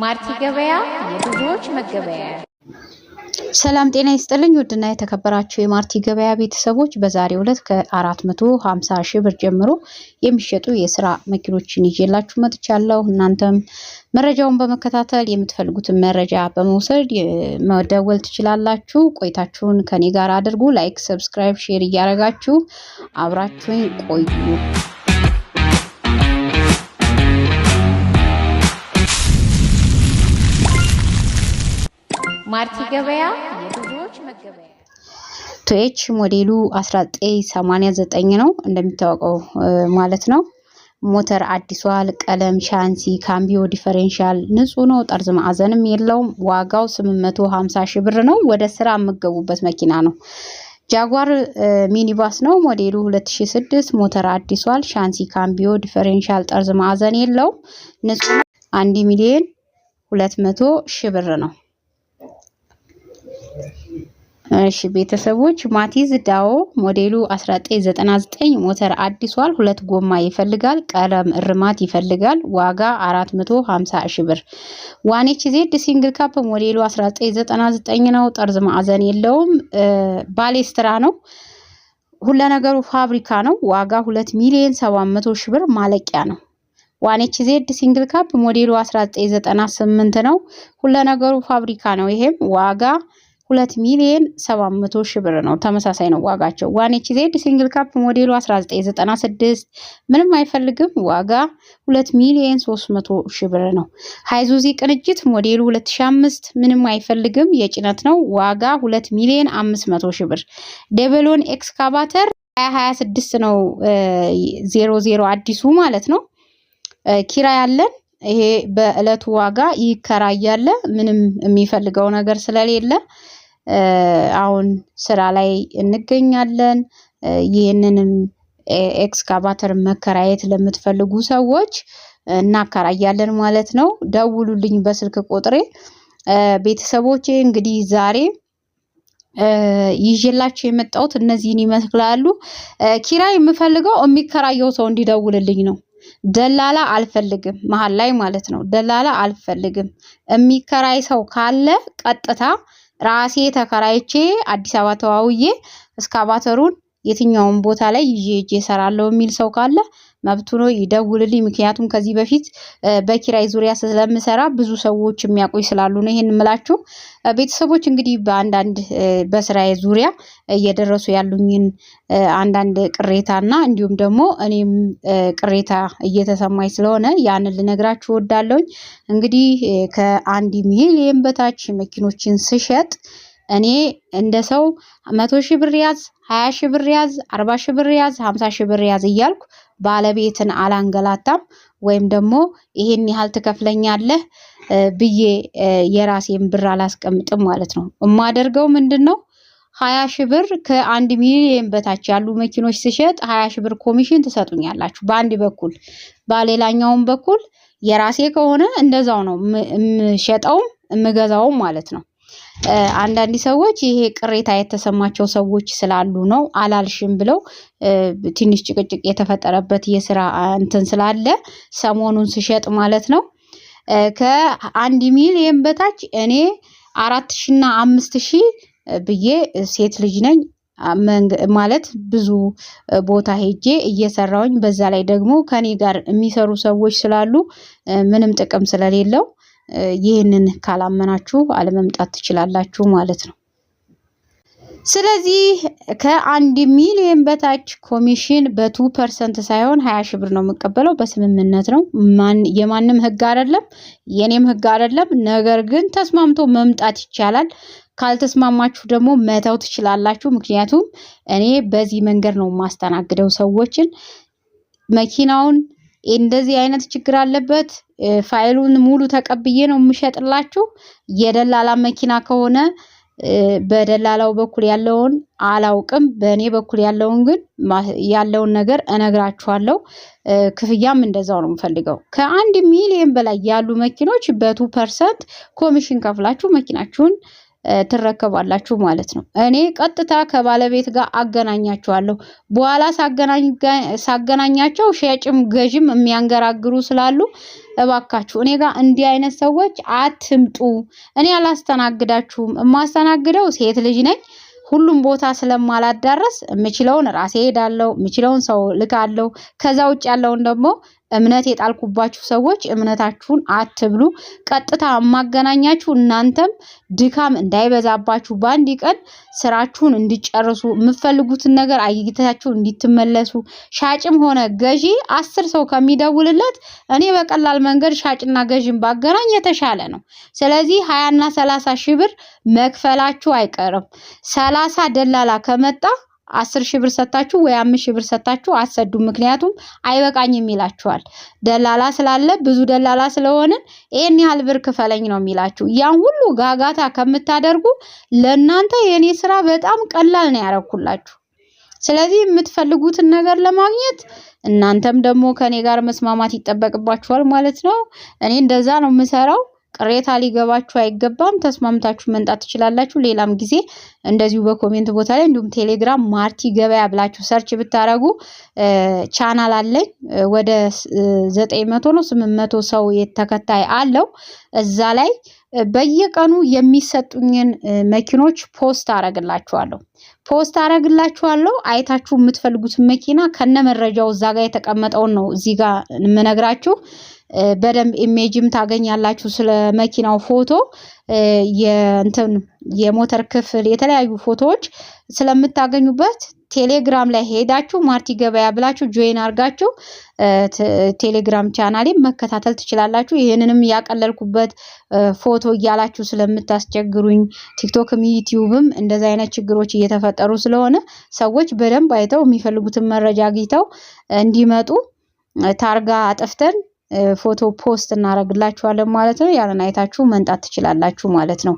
ማርቲ ገበያ የብዙዎች መገበያ። ሰላም ጤና ይስጥልኝ ውድና የተከበራችሁ የማርቲ ገበያ ቤተሰቦች፣ በዛሬው ዕለት ከ450 ሺህ ብር ጀምሮ የሚሸጡ የስራ መኪኖችን ይዤላችሁ መጥቻለሁ። እናንተም መረጃውን በመከታተል የምትፈልጉትን መረጃ በመውሰድ መደወል ትችላላችሁ። ቆይታችሁን ከኔ ጋር አድርጉ። ላይክ፣ ሰብስክራይብ፣ ሼር እያደረጋችሁ አብራችሁን ቆዩ። ማርቲ ገበያ የብዙዎች መገበያ። ቶኤች ሞዴሉ 1989 ነው እንደሚታወቀው ማለት ነው። ሞተር አዲሷል፣ ቀለም ሻንሲ፣ ካምቢዮ ዲፈረንሻል ንጹህ ነው። ጠርዝ ማዕዘንም የለውም። ዋጋው 850 ሺህ ብር ነው። ወደ ስራ የምገቡበት መኪና ነው። ጃጓር ሚኒባስ ነው። ሞዴሉ 2006 ሞተር አዲሷል፣ ሻንሲ፣ ካምቢዮ ዲፈረንሻል፣ ጠርዝ ማዕዘን የለውም። ንጹህ 1,200,000 ብር ነው። እሺ ቤተሰቦች፣ ማቲዝ ዳኦ ሞዴሉ 1999 ሞተር አዲሷል፣ 2 ጎማ ይፈልጋል፣ ቀለም እርማት ይፈልጋል። ዋጋ 450 ሺህ ብር። ዋኔች ዜድ ሲንግል ካፕ ሞዴሉ 1999 ነው። ጠርዝ ማዕዘን የለውም። ባሌስትራ ነው። ሁሉ ነገሩ ፋብሪካ ነው። ዋጋ 2,700,000 ብር ማለቂያ ነው። ዋኔች ዜድ ሲንግል ካፕ ሞዴሉ 1998 ነው። ሁሉ ነገሩ ፋብሪካ ነው። ይሄም ዋጋ 2,700,000 ብር ነው። ተመሳሳይ ነው ዋጋቸው። ዋኔች ዜድ ሲንግል ካፕ ሞዴሉ 1996 ምንም አይፈልግም። ዋጋ 2,300,000 ብር ነው። ሃይዙዚ ቅንጅት ሞዴሉ 2005 ምንም አይፈልግም። የጭነት ነው። ዋጋ 2,500,000 ብር። ዴቨሎን ኤክስካቫተር 2026 ነው። 00 አዲሱ ማለት ነው። ኪራይ አለን። ይሄ በእለቱ ዋጋ ይከራያል። ምንም የሚፈልገው ነገር ስለሌለ አሁን ስራ ላይ እንገኛለን። ይሄንንም ኤክስካቫተር መከራየት ለምትፈልጉ ሰዎች እናከራያለን ማለት ነው። ደውሉልኝ በስልክ ቁጥሬ። ቤተሰቦቼ እንግዲህ ዛሬ ይዤላችሁ የመጣሁት እነዚህን ይመስላሉ። ኪራይ የምፈልገው የሚከራየው ሰው እንዲደውልልኝ ነው። ደላላ አልፈልግም። መሃል ላይ ማለት ነው። ደላላ አልፈልግም። የሚከራይ ሰው ካለ ቀጥታ ራሴ ተከራይቼ አዲስ አበባ ተዋውዬ እስካቫተሩን የትኛውን ቦታ ላይ ይዤ እሰራለሁ የሚል ሰው ካለ መብቱ ነው፣ ይደውልልኝ። ምክንያቱም ከዚህ በፊት በኪራይ ዙሪያ ስለምሰራ ብዙ ሰዎች የሚያውቁኝ ስላሉ ነው ይሄን የምላችሁ። ቤተሰቦች እንግዲህ በአንዳንድ በስራዬ ዙሪያ እየደረሱ ያሉኝን አንዳንድ ቅሬታና እንዲሁም ደግሞ እኔም ቅሬታ እየተሰማኝ ስለሆነ ያንን ልነግራችሁ እወዳለሁኝ። እንግዲህ ከ1 ሚሊዮን በታች መኪኖችን ስሸጥ እኔ እንደ ሰው 100 ሺህ ብር ያዝ፣ 20 ሺህ ብር ያዝ፣ 40 ሺህ ብር ያዝ፣ 50 ሺህ ብር ያዝ እያልኩ ባለቤትን አላንገላታም። ወይም ደግሞ ይሄን ያህል ትከፍለኛለህ ብዬ የራሴን ብር አላስቀምጥም ማለት ነው። የማደርገው ምንድነው 20 ሺህ ብር ከ1 ሚሊዮን በታች ያሉ መኪኖች ስሸጥ 20 ሺህ ብር ኮሚሽን ትሰጡኛላችሁ በአንድ በኩል። በሌላኛውም በኩል የራሴ ከሆነ እንደዛው ነው የምሸጠውም የምገዛውም ማለት ነው። አንዳንድ ሰዎች ይሄ ቅሬታ የተሰማቸው ሰዎች ስላሉ ነው አላልሽም ብለው ትንሽ ጭቅጭቅ የተፈጠረበት የስራ እንትን ስላለ ሰሞኑን ስሸጥ ማለት ነው። ከ1 ሚሊዮን በታች እኔ 4,000 እና 5,000 ብዬ ሴት ልጅ ነኝ ማለት ብዙ ቦታ ሄጄ እየሰራውኝ በዛ ላይ ደግሞ ከኔ ጋር የሚሰሩ ሰዎች ስላሉ ምንም ጥቅም ስለሌለው ይሄንን ካላመናችሁ አለመምጣት ትችላላችሁ ማለት ነው። ስለዚህ ከ1 ሚሊዮን በታች ኮሚሽን በ2% ሳይሆን 20 ሺህ ብር ነው የምቀበለው። በስምምነት ነው። የማንም ህግ አይደለም፣ የኔም ህግ አይደለም። ነገር ግን ተስማምቶ መምጣት ይቻላል። ካልተስማማችሁ ደግሞ መተው ትችላላችሁ። ምክንያቱም እኔ በዚህ መንገድ ነው ማስተናግደው ሰዎችን። መኪናውን እንደዚህ አይነት ችግር አለበት ፋይሉን ሙሉ ተቀብዬ ነው የምሸጥላችሁ። የደላላ መኪና ከሆነ በደላላው በኩል ያለውን አላውቅም፣ በእኔ በኩል ያለውን ግን ያለውን ነገር እነግራችኋለሁ። ክፍያም እንደዛው ነው የምፈልገው። ከ1 ሚሊዮን በላይ ያሉ መኪኖች በ2% ኮሚሽን ከፍላችሁ መኪናችሁን ትረከባላችሁ ማለት ነው። እኔ ቀጥታ ከባለቤት ጋር አገናኛቸዋለሁ። በኋላ ሳገናኛቸው ሻጭም ገዥም የሚያንገራግሩ ስላሉ እባካችሁ እኔ ጋር እንዲህ አይነት ሰዎች አትምጡ። እኔ አላስተናግዳችሁም። የማስተናግደው ሴት ልጅ ነኝ። ሁሉም ቦታ ስለማላዳረስ የምችለውን ራሴ ሄዳለሁ፣ የምችለውን ሰው ልካለሁ። ከዛ ውጭ ያለውን ደግሞ እምነት የጣልኩባችሁ ሰዎች እምነታችሁን አትብሉ። ቀጥታ ማገናኛችሁ እናንተም ድካም እንዳይበዛባችሁ በአንድ ቀን ስራችሁን እንዲጨርሱ የምትፈልጉትን ነገር አይግታችሁ እንድትመለሱ። ሻጭም ሆነ ገዢ 10 ሰው ከሚደውልለት እኔ በቀላል መንገድ ሻጭና ገዢን ባገናኝ የተሻለ ነው። ስለዚህ 20 እና 30 ሺህ ብር መክፈላችሁ አይቀርም። 30 ደላላ ከመጣ 10 ሺህ ብር ሰጣችሁ ወይ 5 ሺህ ብር ሰጣችሁ አሰዱ። ምክንያቱም አይበቃኝም ይላችኋል። ደላላ ስላለ ብዙ ደላላ ስለሆነ ይሄን ያህል ብር ክፈለኝ ነው የሚላችሁ። ያን ሁሉ ጋጋታ ከምታደርጉ ለእናንተ የኔ ስራ በጣም ቀላል ነው ያረኩላችሁ። ስለዚህ የምትፈልጉትን ነገር ለማግኘት እናንተም ደግሞ ከኔ ጋር መስማማት ይጠበቅባችኋል ማለት ነው። እኔ እንደዛ ነው የምሰራው። ቅሬታ ሊገባችሁ አይገባም። ተስማምታችሁ መንጣት ትችላላችሁ። ሌላም ጊዜ እንደዚሁ በኮሜንት ቦታ ላይ እንዲሁም ቴሌግራም ማርቲ ገበያ ብላችሁ ሰርች ብታረጉ ቻናል አለኝ። ወደ 900 ነው 800 ሰው የተከታይ አለው። እዛ ላይ በየቀኑ የሚሰጡኝን መኪኖች ፖስት አረግላችኋለሁ። አይታችሁ የምትፈልጉት መኪና ከነመረጃው እዛ ጋር የተቀመጠውን ነው እዚህ ጋር የምነግራችሁ። በደንብ ኢሜጅም ታገኛላችሁ። ስለ መኪናው ፎቶ የሞተር ክፍል የተለያዩ ፎቶዎች ስለምታገኙበት ቴሌግራም ላይ ሄዳችሁ ማርቲ ገበያ ብላችሁ ጆይን አርጋችሁ ቴሌግራም ቻናሌን መከታተል ትችላላችሁ። ይሄንንም ያቀለልኩበት ፎቶ እያላችሁ ስለምታስቸግሩኝ ቲክቶክም ዩቲዩብም እንደዛ አይነት ችግሮች እየተፈጠሩ ስለሆነ ሰዎች በደንብ አይተው የሚፈልጉትን መረጃ አግኝተው እንዲመጡ ታርጋ አጥፍተን ፎቶ ፖስት እናረግላችኋለን ማለት ነው። ያንን አይታችሁ መንጣት ትችላላችሁ ማለት ነው።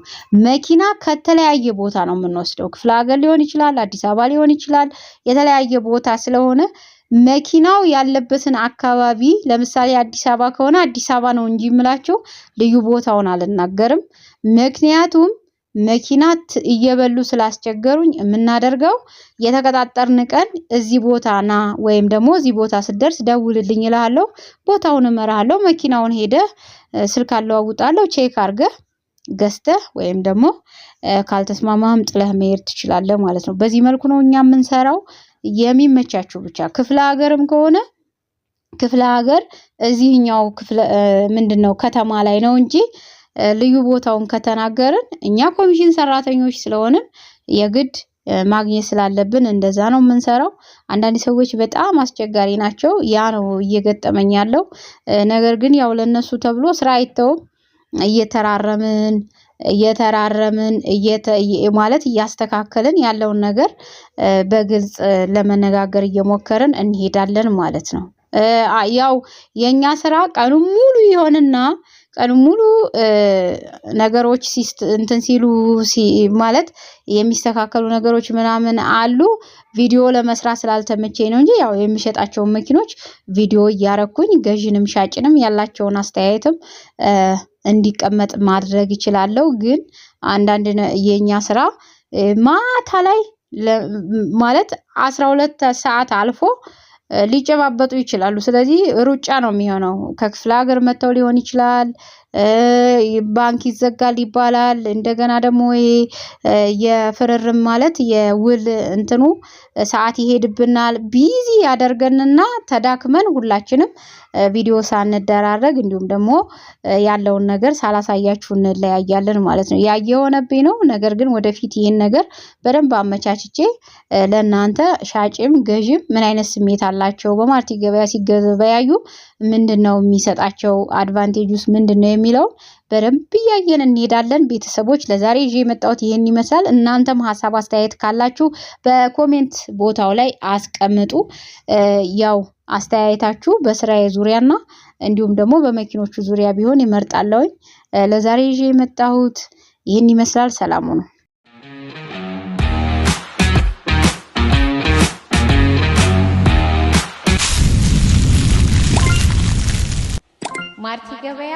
መኪና ከተለያየ ቦታ ነው የምንወስደው። ክፍለ ሀገር ሊሆን ይችላል፣ አዲስ አበባ ሊሆን ይችላል። የተለያየ ቦታ ስለሆነ መኪናው ያለበትን አካባቢ ለምሳሌ አዲስ አበባ ከሆነ አዲስ አበባ ነው እንጂ የምላችሁ ልዩ ቦታውን አልናገርም። ምክንያቱም መኪና እየበሉ ስላስቸገሩኝ የምናደርገው የተቀጣጠርን ቀን እዚህ ቦታ ና ወይም ደግሞ እዚህ ቦታ ስደርስ ደውልልኝ እላለሁ። ቦታውን እመራለሁ። መኪናውን ሄደህ ስልክ አለዋውጣለሁ። ቼክ አድርገህ ገዝተህ ወይም ደግሞ ካልተስማማህም ጥለህ መሄድ ትችላለህ ማለት ነው። በዚህ መልኩ ነው እኛ የምንሰራው። የሚመቻችሁ ብቻ ክፍለ ሀገርም ከሆነ ክፍለ ሀገር እዚህኛው ምንድነው ከተማ ላይ ነው እንጂ ልዩ ቦታውን ከተናገርን እኛ ኮሚሽን ሰራተኞች ስለሆንን የግድ ማግኘት ስላለብን እንደዛ ነው የምንሰራው። አንዳንድ ሰዎች በጣም አስቸጋሪ ናቸው። ያ ነው እየገጠመኝ ያለው ነገር። ግን ያው ለነሱ ተብሎ ስራ አይተውም እየተራረምን ማለት እያስተካከልን ያለውን ነገር በግልጽ ለመነጋገር እየሞከርን እንሄዳለን ማለት ነው። ያው የኛ ስራ ቀኑ ሙሉ ይሆንና ቀኑ ሙሉ ነገሮች ሲሉ ማለት የሚስተካከሉ ነገሮች ምናምን አሉ። ቪዲዮ ለመስራት ስላልተመቸኝ ነው እንጂ ያው የሚሸጣቸው መኪኖች ቪዲዮ እያረኩኝ ገዥንም ሻጭንም ያላቸውን አስተያየትም እንዲቀመጥ ማድረግ ይችላል። ግን አንዳንድ የኛ ስራ ማታ ላይ ማለት 12 ሰዓት አልፎ ሊጨባበጡ ይችላሉ። ስለዚህ ሩጫ ነው የሚሆነው። ከክፍለ ሀገር መተው ሊሆን ይችላል። ባንክ ይዘጋል ይባላል። እንደገና ደግሞ የፍርርም ማለት የውል እንትኑ ሰዓት ይሄድብናል። ቢዚ ያደርገንና ተዳክመን ሁላችንም ቪዲዮ ሳንደራረግ እንዲሁም ደግሞ ያለውን ነገር ሳላሳያችሁ እንለያያለን ማለት ነው። ያየሆነብኝ ነው። ነገር ግን ወደፊት ይሄን ነገር በደንብ አመቻችቼ ለእናንተ ሻጭም ገዥም ምን አይነት ስሜት አላቸው በማርቲ ገበያ ሲገበያዩ ምንድነው የሚሰጣቸው አድቫንቴጅስ ምንድነው የሚለው በደንብ እያየን እንሄዳለን። ቤተሰቦች ለዛሬ ይዤ የመጣሁት ይሄን ይመስላል። እናንተም ሐሳብ አስተያየት ካላችሁ በኮሜንት ቦታው ላይ አስቀምጡ። ያው አስተያየታችሁ በስራዬ ዙሪያና እንዲሁም ደግሞ በመኪኖቹ ዙሪያ ቢሆን ይመርጣለሁ። ለዛሬ ይዤ የመጣሁት ይሄን ይመስላል። ሰላም ሁኑ። ማርቲ ገበያ